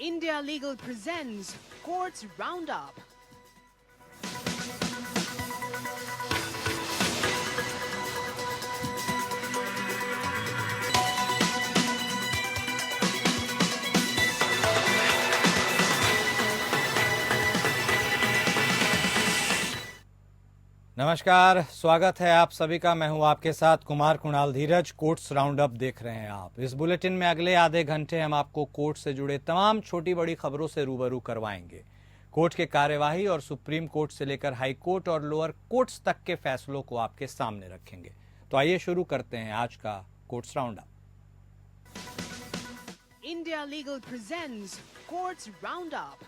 India Legal presents Courts Roundup. नमस्कार, स्वागत है आप सभी का। मैं हूं आपके साथ कुमार कुणाल धीरज। कोर्ट्स राउंड अप देख रहे हैं आप। इस बुलेटिन में अगले आधे घंटे हम आपको कोर्ट से जुड़े तमाम छोटी बड़ी खबरों से रूबरू करवाएंगे। कोर्ट के कार्यवाही और सुप्रीम कोर्ट से लेकर हाई कोर्ट और लोअर कोर्ट्स तक के फैसलों को आपके सामने रखेंगे। तो आइए शुरू करते हैं आज का courts round up. India Legal presents Courts Roundup.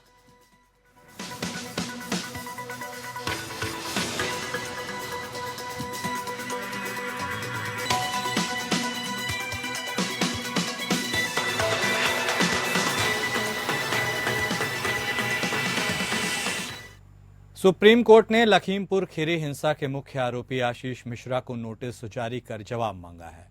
Supreme court ने लखीमपुर खीरी हिंसा के मुख्य आरोपी आशीष मिश्रा को नोटिस जारी कर जवाब मांगा है।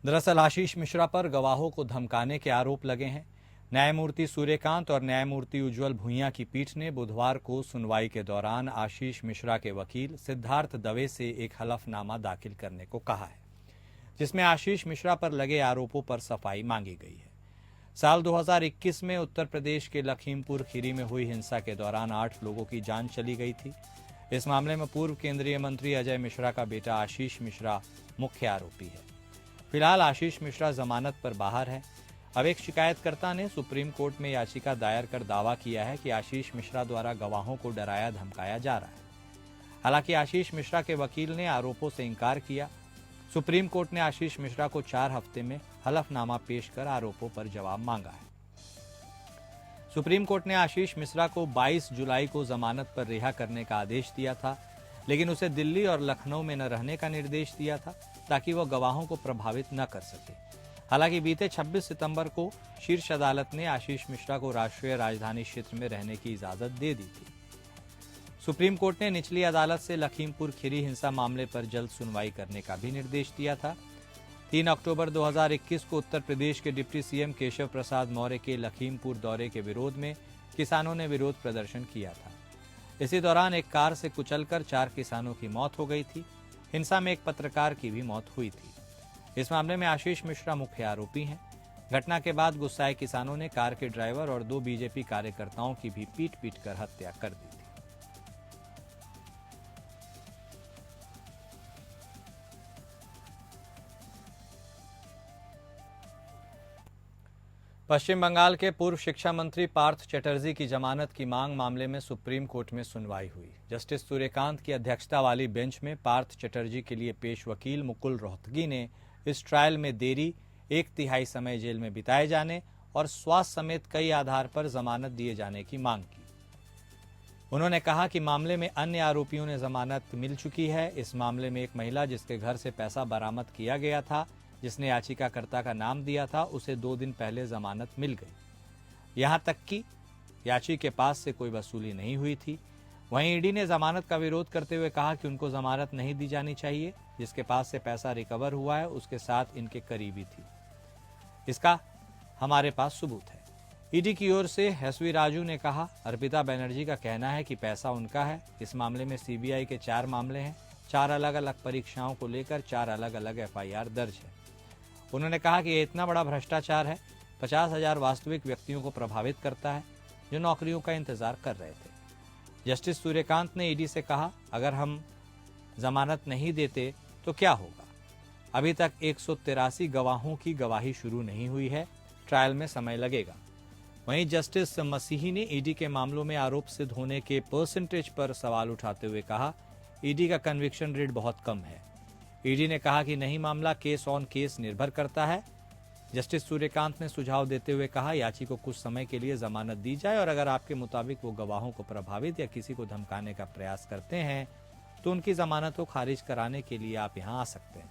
दरअसल आशीष मिश्रा पर गवाहों को धमकाने के आरोप लगे हैं। न्यायमूर्ति सूर्यकांत और न्यायमूर्ति उज्जवल भुइयां की पीठ ने बुधवार को सुनवाई के दौरान आशीष मिश्रा के वकील सिद्धार्थ दवे से एक हलफनामा दाखिल करने को कहा है, जिसमें आशीष मिश्रा पर लगे आरोपों पर सफाई मांगी गई है। साल 2021 में उत्तर प्रदेश के लखीमपुर खीरी में हुई हिंसा के दौरान 8 लोगों की जान चली गई थी। इस मामले में पूर्व केंद्रीय मंत्री अजय मिश्रा का बेटा आशीष मिश्रा मुख्य आरोपी है। फिलहाल आशीष मिश्रा जमानत पर बाहर है। अब एक शिकायतकर्ता ने सुप्रीम कोर्ट में याचिका दायर कर दावा किया है कि आशीष मिश्रा द्वारा गवाहों को डराया धमकाया जा रहा है। हालांकि आशीष मिश्रा के वकील ने आरोपों से इनकार किया। सुप्रीम कोर्ट ने आशीष मिश्रा को 4 हफ्ते में हलफनामा पेश कर आरोपों पर जवाब मांगा है। सुप्रीम कोर्ट ने आशीष मिश्रा को 22 जुलाई को जमानत पर रिहा करने का आदेश दिया था, लेकिन उसे दिल्ली और लखनऊ में न रहने का निर्देश दिया था ताकि वह गवाहों को प्रभावित न कर सके। हालांकि बीते 26 सितंबर को शीर्ष अदालत ने आशीष मिश्रा को राष्ट्रीय राजधानी क्षेत्र में रहने की इजाजत दे दी थी। सुप्रीम कोर्ट ने निचली अदालत से लखीमपुर खीरी हिंसा मामले पर जल्द सुनवाई करने का भी निर्देश दिया था। 3 अक्टूबर 2021 को उत्तर प्रदेश के डिप्टी सीएम केशव प्रसाद मौर्य के लखीमपुर दौरे के विरोध में किसानों ने विरोध प्रदर्शन किया था। इसी दौरान एक कार से कुचलकर 4 किसानों की मौत हो गई थी। हिंसा में एक पत्रकार की भी मौत हुई थी। इस मामले में आशीष मिश्रा मुख्य आरोपी हैं। घटना के बाद गुस्साए किसानों ने कार के ड्राइवर और 2 बीजेपी कार्यकर्ताओं की भी पीट कर हत्या कर दी थी। पश्चिम बंगाल के पूर्व शिक्षा मंत्री पार्थ चटर्जी की जमानत की मांग मामले में सुप्रीम कोर्ट में सुनवाई हुई। जस्टिस सूर्यकांत की अध्यक्षता वाली बेंच में पार्थ चटर्जी के लिए पेश वकील मुकुल रोहतगी ने इस ट्रायल में देरी, 1/3 समय जेल में बिताए जाने और स्वास्थ्य समेत कई आधार पर जमानत दिए जाने की मांग की। उन्होंने कहा कि मामले में अन्य आरोपियों ने जमानत मिल चुकी है। इस मामले में एक महिला जिसके घर से पैसा बरामद किया गया था, जिसने याचिकाकर्ता का नाम दिया था, उसे 2 दिन पहले जमानत मिल गई। यहां तक कि याची के पास से कोई वसूली नहीं हुई थी। वहीं ईडी ने जमानत का विरोध करते हुए कहा कि उनको जमानत नहीं दी जानी चाहिए। जिसके पास से पैसा रिकवर हुआ है उसके साथ इनके करीबी थी। इसका हमारे पास सबूत है। ईडी की ओर से एसवी राजू ने कहा, अर्पिता बनर्जी का कहना है कि पैसा उनका है। इस मामले में सीबीआई के 4 मामले हैं। 4 अलग अलग परीक्षाओं को लेकर 4 अलग अलग एफआईआर दर्ज है। उन्होंने कहा कि ये इतना बड़ा भ्रष्टाचार है, 50,000 वास्तविक व्यक्तियों को प्रभावित करता है जो नौकरियों का इंतजार कर रहे थे। जस्टिस सूर्यकांत ने ईडी से कहा, अगर हम जमानत नहीं देते तो क्या होगा। अभी तक 183 गवाहों की गवाही शुरू नहीं हुई है। ट्रायल में समय लगेगा। वहीं जस्टिस मसीही ने ईडी के मामलों में आरोप सिद्ध होने के परसेंटेज पर सवाल उठाते हुए कहा, ईडी का कन्विक्शन रेट बहुत कम है। ईडी ने कहा कि नहीं, मामला केस ऑन केस निर्भर करता है। जस्टिस सूर्यकांत ने सुझाव देते हुए कहा, याची को कुछ समय के लिए जमानत दी जाए और अगर आपके मुताबिक वो गवाहों को प्रभावित या किसी को धमकाने का प्रयास करते हैं तो उनकी जमानत को खारिज कराने के लिए आप यहां आ सकते हैं।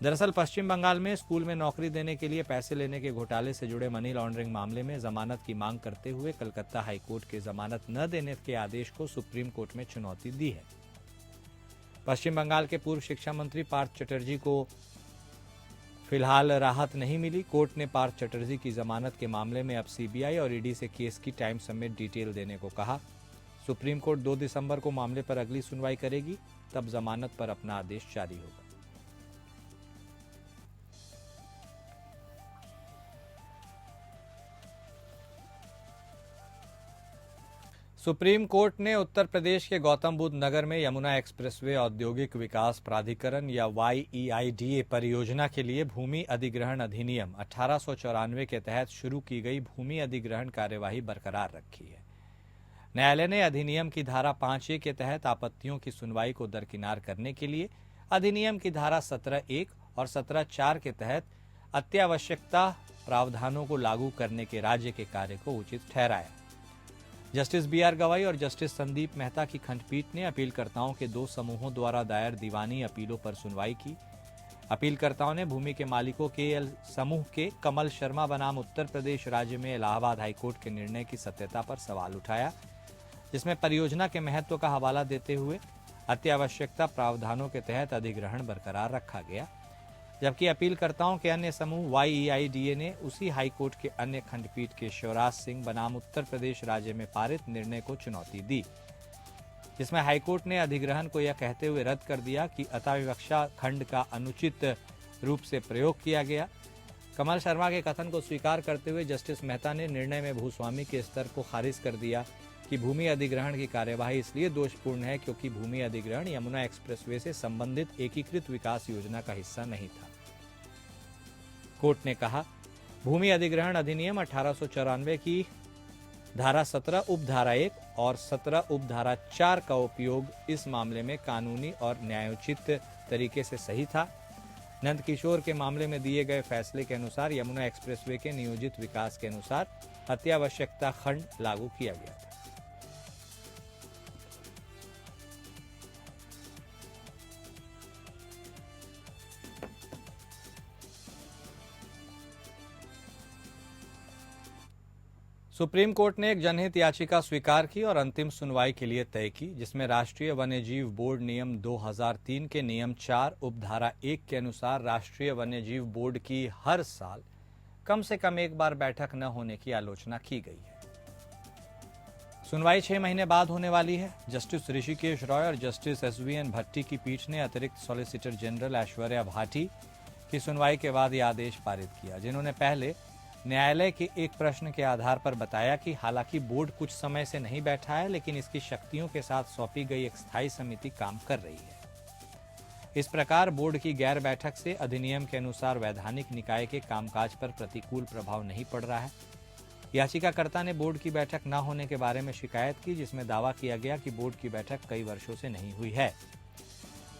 दरअसल पश्चिम बंगाल में स्कूल में नौकरी देने के लिए पैसे लेने के घोटाले से जुड़े मनी लॉन्ड्रिंग मामले में जमानत की मांग करते हुए कलकत्ता हाईकोर्ट के जमानत न देने के आदेश को सुप्रीम कोर्ट में चुनौती दी है। पश्चिम बंगाल के पूर्व शिक्षा मंत्री पार्थ चटर्जी को फिलहाल राहत नहीं मिली। कोर्ट ने पार्थ चटर्जी की जमानत के मामले में अब सीबीआई और ईडी से केस की टाइम समेत डिटेल देने को कहा। सुप्रीम कोर्ट 2 दिसंबर को मामले पर अगली सुनवाई करेगी, तब जमानत पर अपना आदेश जारी होगा। सुप्रीम कोर्ट ने उत्तर प्रदेश के गौतम बुद्ध नगर में यमुना एक्सप्रेसवे औद्योगिक विकास प्राधिकरण या YEIDA परियोजना के लिए भूमि अधिग्रहण अधिनियम 1894 के तहत शुरू की गई भूमि अधिग्रहण कार्यवाही बरकरार रखी है। न्यायालय ने अधिनियम की धारा 5A के तहत आपत्तियों की सुनवाई को दरकिनार करने के लिए अधिनियम की धारा 17(1) और 17(4) के तहत अत्यावश्यकता प्रावधानों को लागू करने के राज्य के कार्य को उचित ठहराया। जस्टिस BR गवाई और जस्टिस संदीप मेहता की खंडपीठ ने अपीलकर्ताओं के 2 समूहों द्वारा दायर दीवानी अपीलों पर सुनवाई की। अपीलकर्ताओं ने भूमि के मालिकों के समूह के कमल शर्मा बनाम उत्तर प्रदेश राज्य में इलाहाबाद हाईकोर्ट के निर्णय की सत्यता पर सवाल उठाया, जिसमें परियोजना के महत्व का हवाला देते हुए अत्यावश्यकता प्रावधानों के तहत अधिग्रहण बरकरार रखा गया। जबकि अपीलकर्ताओं के अन्य समूह YEIDA ने उसी हाईकोर्ट के अन्य खंडपीठ के शिवराज सिंह बनाम उत्तर प्रदेश राज्य में पारित निर्णय को चुनौती दी, जिसमें हाईकोर्ट ने अधिग्रहण को यह कहते हुए रद्द कर दिया कि अताविवक्षा खंड का अनुचित रूप से प्रयोग किया गया। कमल शर्मा के कथन को स्वीकार करते हुए जस्टिस मेहता ने निर्णय में भूस्वामी के स्तर को खारिज कर दिया कि भूमि अधिग्रहण की कार्यवाही इसलिए दोषपूर्ण है क्योंकि भूमि अधिग्रहण यमुना एक्सप्रेसवे से संबंधित एकीकृत विकास योजना का हिस्सा नहीं था। कोर्ट ने कहा, भूमि अधिग्रहण अधिनियम 1894 की धारा 17 उपधारा 1 और 17 उपधारा 4 का उपयोग इस मामले में कानूनी और न्यायोचित तरीके से सही था। नंदकिशोर के मामले में दिए गए फैसले के अनुसार यमुना एक्सप्रेसवे के नियोजित विकास के अनुसार अत्यावश्यकता खंड लागू किया गया था। सुप्रीम कोर्ट ने एक जनहित याचिका स्वीकार की और अंतिम सुनवाई के लिए तय की, जिसमें राष्ट्रीय वन्यजीव बोर्ड नियम 2003 के नियम 4 उपधारा 1 के अनुसार राष्ट्रीय वन्यजीव बोर्ड की हर साल कम से कम एक बार बैठक न होने की आलोचना की गई है। सुनवाई 6 महीने बाद होने वाली है। जस्टिस ऋषिकेश रॉय और जस्टिस SVN भट्टी की पीठ ने अतिरिक्त सॉलिसिटर जनरल ऐश्वर्या भाटी की सुनवाई के बाद यह आदेश पारित किया, जिन्होंने पहले न्यायालय के एक प्रश्न के आधार पर बताया कि हालांकि बोर्ड कुछ समय से नहीं बैठा है, लेकिन इसकी शक्तियों के साथ सौंपी गई एक स्थायी समिति काम कर रही है। इस प्रकार बोर्ड की गैर बैठक से अधिनियम के अनुसार वैधानिक निकाय के कामकाज पर प्रतिकूल प्रभाव नहीं पड़ रहा है। याचिकाकर्ता ने बोर्ड की बैठक न होने के बारे में शिकायत की, जिसमें दावा किया गया कि बोर्ड की बैठक कई वर्षों से नहीं हुई है।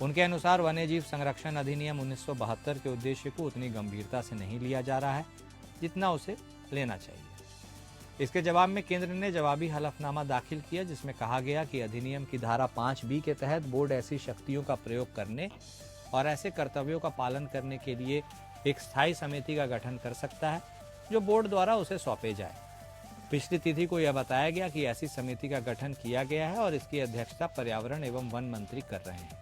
उनके अनुसार वन्यजीव संरक्षण अधिनियम 1972 के उद्देश्य को उतनी गंभीरता से नहीं लिया जा रहा है जितना उसे लेना चाहिए। इसके जवाब में केंद्र ने जवाबी हलफनामा दाखिल किया, जिसमें कहा गया कि अधिनियम की धारा 5B के तहत बोर्ड ऐसी शक्तियों का प्रयोग करने और ऐसे कर्तव्यों का पालन करने के लिए एक स्थायी समिति का गठन कर सकता है जो बोर्ड द्वारा उसे सौंपे जाए। पिछली तिथि को यह बताया गया कि ऐसी समिति का गठन किया गया है और इसकी अध्यक्षता पर्यावरण एवं वन मंत्री कर रहे हैं।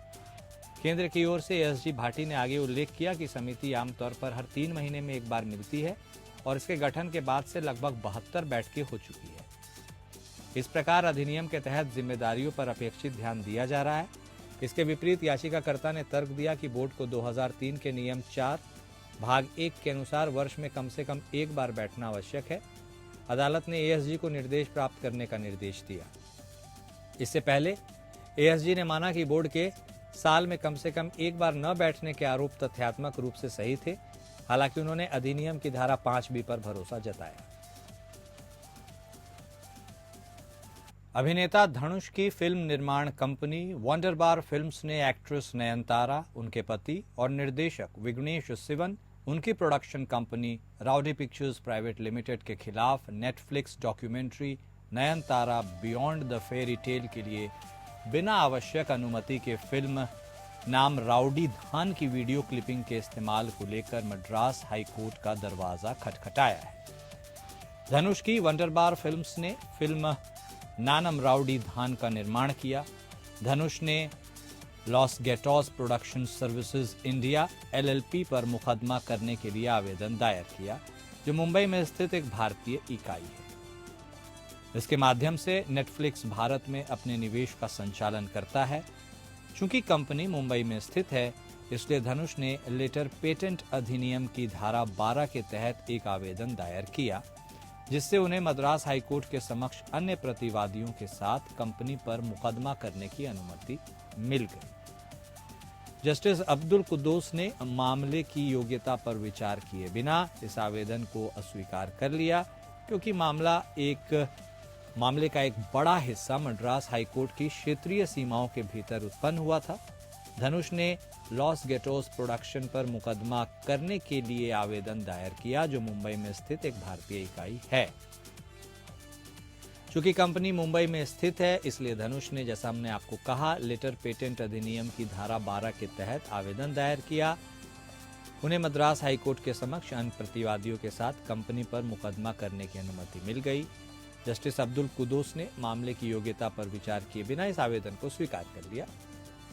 केंद्र की ओर से SG भाटी ने आगे उल्लेख किया कि समिति आमतौर पर हर 3 महीने में एक बार मिलती है और इसके गठन के बाद से लगभग 72 बैठकें हो चुकी है। इस प्रकार अधिनियम के तहत जिम्मेदारियों पर अपेक्षित ध्यान दिया जा रहा है। इसके विपरीत याचिकाकर्ता ने तर्क दिया कि बोर्ड को 2003 के नियम 4 भाग 1 के अनुसार वर्ष में कम से कम एक बार बैठना आवश्यक है। अदालत ने ASG को निर्देश प्राप्त करने का निर्देश दिया। इससे पहले ASG ने माना कि बोर्ड के साल में कम से कम एक बार न बैठने के आरोप तथ्यात्मक रूप से सही थे। हालांकि उन्होंने अधिनियम की धारा 5B पर भरोसा जताया। अभिनेता धनुष की फिल्म निर्माण कंपनी वंडरबार फिल्म्स ने एक्ट्रेस नयनतारा, उनके पति और निर्देशक विघ्नेश शिवन, उनकी production company Rowdy pictures private limited के खिलाफ Netflix documentary Nayanthara beyond the fairy tale के लिए बिना आवश्यक अनुमति के फिल्म नाम राउडी धान की वीडियो क्लिपिंग के इस्तेमाल को लेकर मद्रास हाई कोर्ट का दरवाजा खटखटाया है। धनुष की वंडरबार फिल्म्स ने फिल्म नानम राउडी धान का निर्माण किया। धनुष ने Los Gatos production services India LLP पर मुकदमा करने के लिए आवेदन दायर किया, जो मुंबई में स्थित एक भारतीय इकाई है। इसके माध्यम से नेटफ्लिक्स भारत में अपने निवेश का संचालन करता है। चूंकि कंपनी मुंबई में स्थित है, इसलिए धनुष ने लेटर पेटेंट अधिनियम की धारा 12 के तहत एक आवेदन दायर किया, जिससे उन्हें मद्रास हाईकोर्ट के समक्ष अन्य प्रतिवादियों के साथ कंपनी पर मुकदमा करने की अनुमति मिल गई। जस्टिस अब्दुल कुद्दूस ने मामले की योग्यता पर विचार किए बिना इस आवेदन को अस्वीकार कर लिया, क्योंकि मामले का एक बड़ा हिस्सा मद्रास हाईकोर्ट की क्षेत्रीय सीमाओं के भीतर उत्पन्न हुआ था। धनुष ने लॉस गेटोस प्रोडक्शन पर मुकदमा करने के लिए आवेदन दायर किया, जो मुंबई में स्थित एक भारतीय इकाई है। चूंकि कंपनी मुंबई में स्थित है, इसलिए धनुष ने, जैसा हमने आपको कहा, लेटर पेटेंट अधिनियम की धारा 12 के तहत आवेदन दायर किया। उन्हें मद्रास हाईकोर्ट के समक्ष अन्य प्रतिवादियों के साथ कंपनी पर मुकदमा करने की अनुमति मिल गई। जस्टिस अब्दुल कुद्दूस ने मामले की योग्यता पर विचार किए बिना इस आवेदन को स्वीकार कर लिया।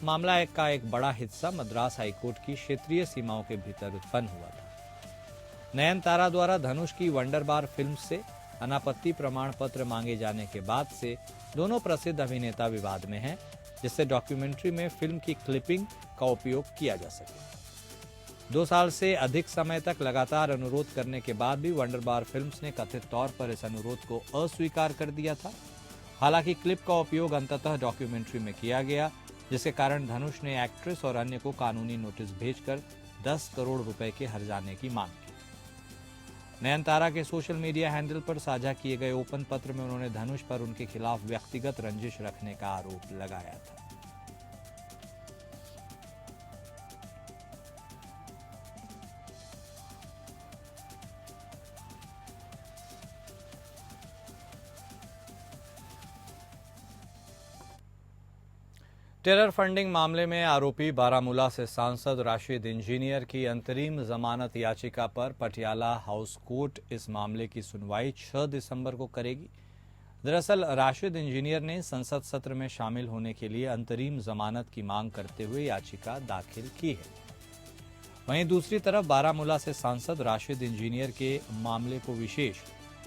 मामला का एक बड़ा हिस्सा मद्रास हाईकोर्ट की क्षेत्रीय सीमाओं के भीतर उत्पन्न हुआ था। नयनतारा द्वारा धनुष की वंडरबार फिल्म से अनापत्ति प्रमाण पत्र मांगे जाने के बाद से दोनों प्रसिद्ध अभिनेता विवाद में हैं, जिससे डॉक्यूमेंट्री में फिल्म की क्लिपिंग का उपयोग किया जा सके। 2 साल से अधिक समय तक लगातार अनुरोध करने के बाद भी वंडरबार फिल्म्स ने कथित तौर पर इस अनुरोध को अस्वीकार कर दिया था। हालांकि क्लिप का उपयोग अंततः डॉक्यूमेंट्री में किया गया, जिसके कारण धनुष ने एक्ट्रेस और अन्य को कानूनी नोटिस भेजकर 10 करोड़ रुपए के हर्जाने की मांग की। नयनतारा के सोशल मीडिया हैंडल पर साझा किए गए ओपन पत्र में उन्होंने धनुष पर उनके खिलाफ व्यक्तिगत रंजिश रखने का आरोप लगाया था। टेरर फंडिंग मामले में आरोपी बारामूला से सांसद राशिद इंजीनियर की अंतरिम जमानत याचिका पर पटियाला हाउस कोर्ट इस मामले की सुनवाई 6 दिसंबर को करेगी। दरअसल राशिद इंजीनियर ने संसद सत्र में शामिल होने के लिए अंतरिम जमानत की मांग करते हुए याचिका दाखिल की है। वहीं दूसरी तरफ बारामूला से सांसद राशिद इंजीनियर के मामले को विशेष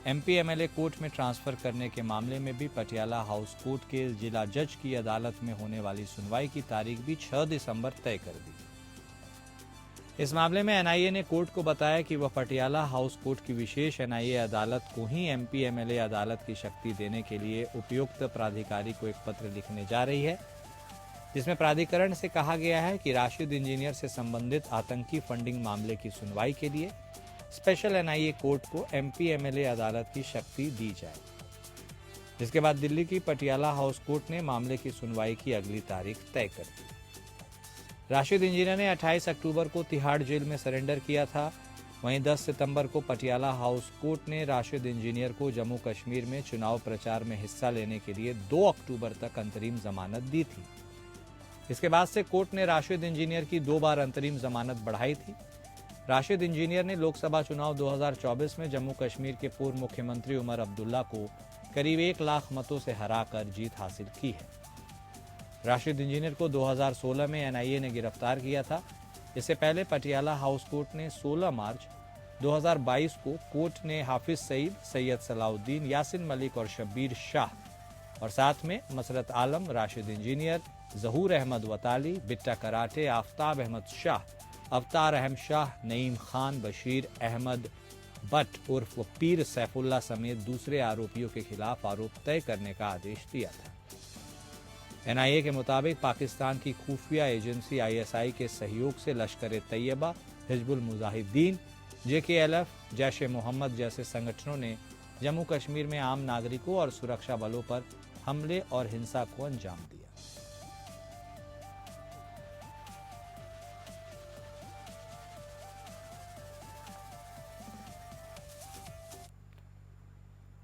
MP MLA कोर्ट में ट्रांसफर करने के मामले में भी पटियाला हाउस कोर्ट के जिला जज की अदालत में होने वाली सुनवाई की तारीख भी 6 दिसंबर तय कर दी। इस मामले में NIA ने कोर्ट को बताया कि वह पटियाला हाउस कोर्ट की विशेष NIA अदालत को ही MP MLA अदालत की शक्ति देने के लिए उपयुक्त प्राधिकारी को एक पत्र लिखने जा रही है, जिसमें प्राधिकरण से कहा गया है कि राशिद इंजीनियर से संबंधित आतंकी फंडिंग मामले की सुनवाई के लिए स्पेशल NIA कोर्ट को MP MLA अदालत की शक्ति दी जाए। जिसके बाद दिल्ली की पटियाला हाउस कोर्ट ने मामले की सुनवाई की अगली तारीख तय कर दी। राशिद इंजीनियर ने 28 अक्टूबर को तिहाड़ जेल में सरेंडर किया था। वहीं 10 सितंबर को पटियाला हाउस कोर्ट ने राशिद इंजीनियर को जम्मू कश्मीर में चुनाव प्रचार में हिस्सा लेने के लिए 2 अक्टूबर तक अंतरिम जमानत दी थी। इसके बाद से कोर्ट ने राशिद इंजीनियर की 2 बार अंतरिम जमानत बढ़ाई थी। राशिद इंजीनियर ने लोकसभा चुनाव 2024 में जम्मू कश्मीर के पूर्व मुख्यमंत्री उमर अब्दुल्ला को करीब 1 लाख मतों से हराकर जीत हासिल की है। राशिद इंजीनियर को 2016 में NIA ने गिरफ्तार किया था। इससे पहले पटियाला हाउस कोर्ट ने 16 मार्च 2022 को कोर्ट ने हाफिज सईद, सैयद सलाउद्दीन, यासिन मलिक और शब्बीर शाह और साथ में मसरत आलम, राशिद इंजीनियर, जहूर अहमद वताली, बिट्टा कराटे, आफ्ताब अहमद शाह, अवतार अहम शाह, नईम खान, बशीर अहमद बट उर्फ पीर सैफुल्ला समेत दूसरे आरोपियों के खिलाफ आरोप तय करने का आदेश दिया था। NIA के मुताबिक पाकिस्तान की खुफिया एजेंसी ISI के सहयोग से लश्कर-ए-तैयबा, हिजबुल मुजाहिदीन, JKLF, जैश-ए-मोहम्मद जैसे संगठनों ने जम्मू कश्मीर में आम नागरिकों और सुरक्षा बलों पर हमले और हिंसा को अंजाम दिया।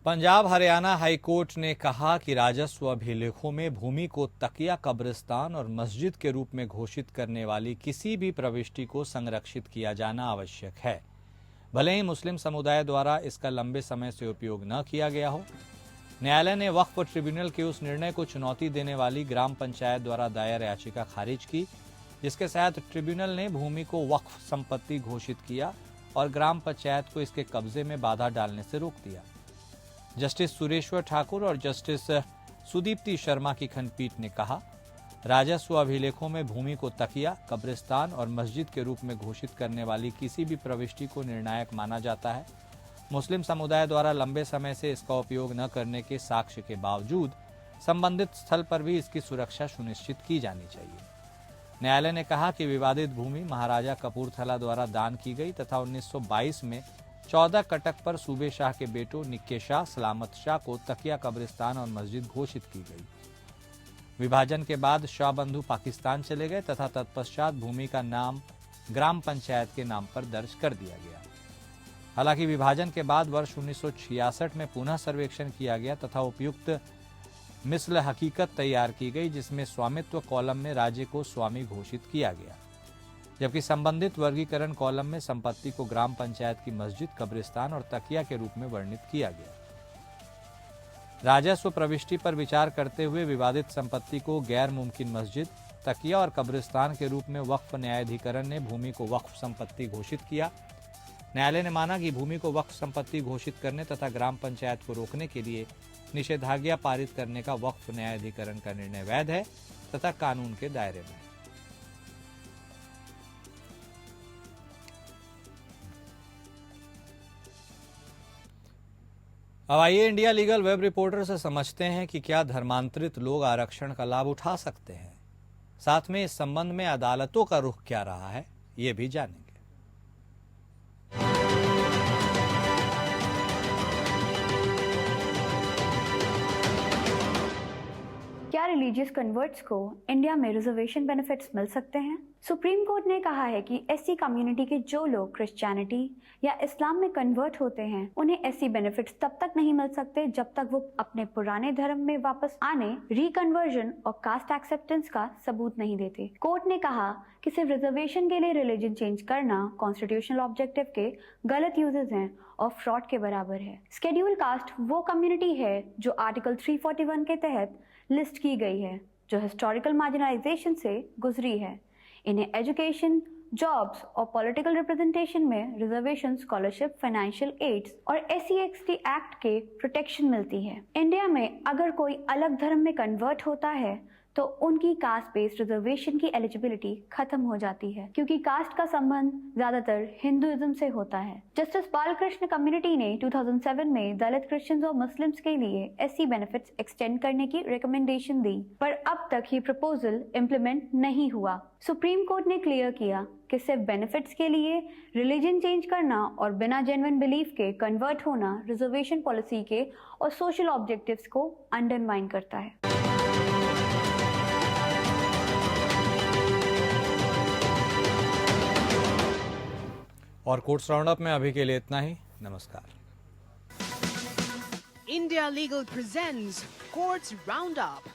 पंजाब हरियाणा हाईकोर्ट ने कहा कि राजस्व अभिलेखों में भूमि को तकिया कब्रिस्तान और मस्जिद के रूप में घोषित करने वाली किसी भी प्रविष्टि को संरक्षित किया जाना आवश्यक है, भले ही मुस्लिम समुदाय द्वारा इसका लंबे समय से उपयोग न किया गया हो। न्यायालय ने वक्फ ट्रिब्यूनल के उस निर्णय को चुनौती देने वाली ग्राम पंचायत द्वारा दायर याचिका खारिज की, जिसके तहत ट्रिब्यूनल ने भूमि को वक्फ संपत्ति घोषित किया और ग्राम पंचायत को इसके कब्जे में बाधा डालने से रोक दिया। जस्टिस सुरेश्वर ठाकुर और जस्टिस सुदीप्ति शर्मा की खंडपीठ ने कहा, राजस्व अभिलेखों में भूमि को तकिया, कब्रिस्तान और मस्जिद के रूप में घोषित करने वाली किसी भी प्रविष्टि को निर्णायक माना जाता है। मुस्लिम समुदाय द्वारा लंबे समय से इसका उपयोग न करने के साक्ष्य के बावजूद संबंधित स्थल पर भी इसकी सुरक्षा सुनिश्चित की जानी चाहिए। न्यायालय ने कहा कि विवादित भूमि महाराजा कपूरथला द्वारा दान की गई तथा 1922 में 14 कटक पर सूबे शाह के बेटों निक्के शाह, सलामत शाह को तकिया, कब्रिस्तान और मस्जिद घोषित की गई। विभाजन के बाद शाह बंधु पाकिस्तान चले गए तथा तत्पश्चात भूमि का नाम ग्राम पंचायत के नाम पर दर्ज कर दिया गया। हालांकि विभाजन के बाद वर्ष 1966 में पुनः सर्वेक्षण किया गया तथा उपयुक्त मिसल हकीकत तैयार की गई, जिसमें स्वामित्व कॉलम में राज्य को स्वामी घोषित किया गया, जबकि संबंधित वर्गीकरण कॉलम में संपत्ति को ग्राम पंचायत की मस्जिद, कब्रिस्तान और तकिया के रूप में वर्णित किया गया। राजस्व प्रविष्टि पर विचार करते हुए विवादित संपत्ति को गैर मुमकिन मस्जिद, तकिया और कब्रिस्तान के रूप में वक्फ न्यायाधिकरण ने भूमि को वक्फ संपत्ति घोषित किया। न्यायालय ने माना कि भूमि को वक्फ संपत्ति घोषित करने तथा ग्राम पंचायत को रोकने के लिए निषेधाज्ञा पारित करने का वक्फ न्यायाधिकरण का निर्णय वैध है तथा कानून के दायरे में है। अब आइए इंडिया लीगल वेब रिपोर्टर से समझते हैं कि क्या धर्मांतरित लोग आरक्षण का लाभ उठा सकते हैं। साथ में इस संबंध में अदालतों का रुख क्या रहा है, ये भी जानेंगे। क्या रिलीजियस कन्वर्ट्स को इंडिया में रिजर्वेशन बेनिफिट्स मिल सकते हैं? सुप्रीम कोर्ट ने कहा है कि एससी कम्युनिटी के जो लोग क्रिश्चियनिटी या इस्लाम में कन्वर्ट होते हैं, उन्हें एससी बेनिफिट्स तब तक नहीं मिल सकते जब तक वो अपने पुराने धर्म में वापस आने, रिकन्वर्जन और कास्ट एक्सेप्टेंस का सबूत नहीं देते। कोर्ट ने कहा कि सिर्फ रिजर्वेशन के लिए रिलीजन चेंज करना कॉन्स्टिट्यूशनल ऑब्जेक्टिव के गलत यूजेस हैं और फ्रॉड के बराबर है। शेड्यूल कास्ट वो कम्युनिटी है जो आर्टिकल 341 के तहत लिस्ट की गई है, जो हिस्टोरिकल मार्जिनलाइजेशन से गुजरी है। इन्हें एजुकेशन, जॉब्स और पॉलिटिकल रिप्रेजेंटेशन में रिजर्वेशन, स्कॉलरशिप, फाइनेंशियल एड्स और SC/ST एक्ट के प्रोटेक्शन मिलती है। इंडिया में अगर कोई अलग धर्म में कन्वर्ट होता है तो उनकी कास्ट बेस्ड रिजर्वेशन की एलिजिबिलिटी खत्म हो जाती है, क्योंकि कास्ट का संबंध ज्यादातर हिंदुइज्म से होता है। जस्टिस बालकृष्ण कम्युनिटी ने 2007 में दलित, क्रिश्चियंस और मुस्लिम्स के लिए SC बेनिफिट्स एक्सटेंड करने की रिकमेंडेशन दी, पर अब तक ये प्रपोजल इम्प्लीमेंट नहीं हुआ। सुप्रीम कोर्ट ने क्लियर किया कि सिर्फ बेनिफिट्स के लिए रिलीजन चेंज करना और बिना जेन्युइन बिलीफ के कन्वर्ट होना रिजर्वेशन पॉलिसी के और सोशल ऑब्जेक्टिव्स को अंडरमाइन करता है। और कोर्ट्स राउंडअप में अभी के लिए इतना ही। नमस्कार। India Legal presents Courts Roundup.